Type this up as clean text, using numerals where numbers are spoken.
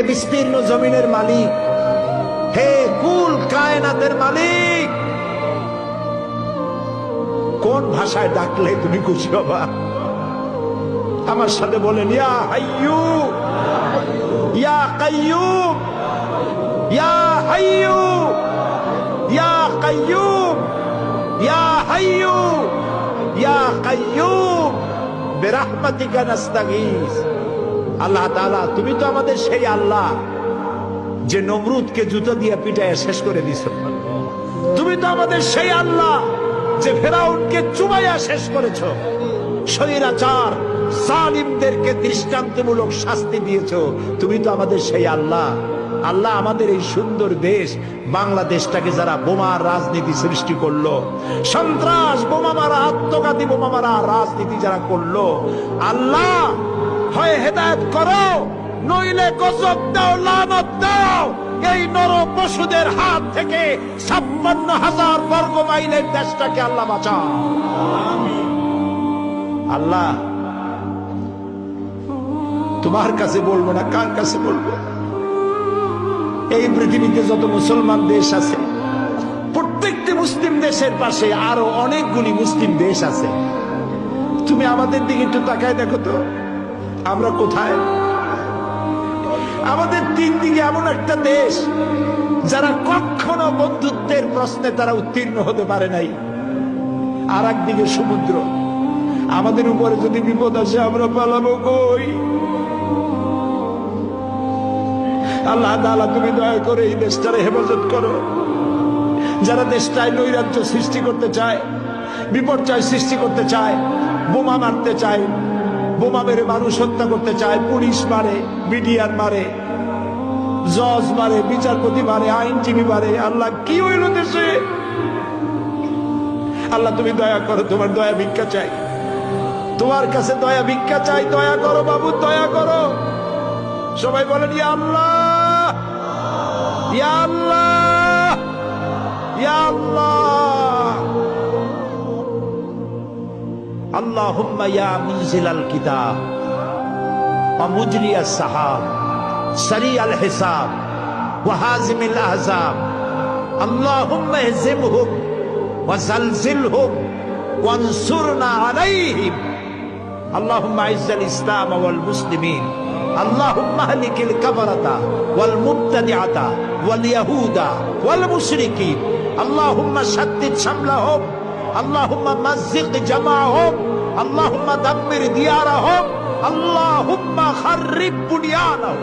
বিস্তীর্ণ জমিনের মালিক, হে কুল কায়নাতের মালিক, কোন ভাষায় ডাকলে তুমি খুশি হবা? আমার সাথে বলেন, ইয়া হাইয়ু ইয়া কাইয়ুম, ইয়া হাইয়ু ইয়া কাইয়ুম, ইয়া হাইয়ু ইয়া কাইয়ুম বিরহমাতিকা নাস্তাগীস। আল্লাহ তাআলা, তুমি তো আমাদের সেই আল্লাহ যে নমরুদকে জুতো দিয়ে পিটায় শেষ করে দিছ। তুমি তো আমাদের সেই আল্লাহ যে ফেরাউনকে চুবাইয়া শেষ করেছ। স্বৈরাচার জালিমদেরকে দৃষ্টান্তমূলক শাস্তি দিয়েছ। তুমি তো আমাদের সেই আল্লাহ। আল্লাহ, আমাদের এই সুন্দর দেশ বাংলাদেশটাকে যারা বোমার রাজনীতি সৃষ্টি করলো, সন্ত্রাস, বোমা মারা, আত্মঘাতী বোমা মারা রাজনীতি যারা করলো, আল্লাহ হয় হেদায়েত করো, নইলে গজব দাও, লানত দাও। এই নর পশুদের হাত থেকে 56,000 বর্গ মাইলের দেশটাকে আল্লাহ বাঁচাও। আল্লাহ, তোমার কাছে বলবো না, কার কাছে বলবো? এই পৃথিবীতে যত মুসলমান দেশ আছে, প্রত্যেকটি মুসলিম দেশের পাশে আরো অনেকগুলি মুসলিম দেশ আছে। তুমি আমাদের দিকে একটু তাকায় দেখো তো, আমরা কোথায়? আমাদের তিন দিকে এমন একটা দেশ যারা কখনো বন্ধুত্বের প্রশ্নে তারা উত্তীর্ণ হতে পারে নাই, আর একদিকে সমুদ্র। আমাদের উপরে যদি বিপদ আসে আমরা পালাবো কই? আল্লাহ তাআলা, তুমি দয়া করে এই দেশটার হেফাজত করো। যারা দেশটায় নৈরাজ্য সৃষ্টি করতে চায়, বিপর্যয় সৃষ্টি করতে চায়, বোমা মারতে চায়, বোমা মেরে মানুষ হত্যা করতে চায়, পুলিশ মারে, বিডিআর মারে, জজ মারে, বিচারপতি মারে, আইনজীবী মারে। আল্লাহ, কি হইল দেশে? আল্লাহ, তুমি দয়া করো, তোমার দয়া ভিক্ষা চাই, তোমার কাছে দয়া ভিক্ষা চাই। দয়া করো বাবু, দয়া করো। সবাই বলেন, ইয়া আল্লাহ, ইয়া আল্লাহ, ইয়া আল্লাহ। আল্লাহুম্মা ইয়া মুনজিলাল কিতাব ওয়া মুজরিয়াস সাহাব সারিয়াল হিসাব ওয়া হাজিমিল আহজাব, আল্লাহুম্মা ইহজিমহুম ওয়া জালজিলহুম ওয়ানসুরনা আলাইহিম, আল্লাহুম্মা আইজ্জাল ইসলাম ওয়াল মুসলিমিন, আল্লাহুম্মা আহলিকিল কাফারাতা ওয়াল মুবতাদিআতা ওয়াল ইয়াহুদা ওয়াল মুশরিকিন, আল্লাহুম্মা শাদ্দিদ শামলাহুম, আল্লাহুম্মা মাযযিক জামাআহুম, আল্লাহুম্মা দাম্মির দিয়ারাহুম, আল্লাহুম্মা খাররিব বুনিয়ানাহুম।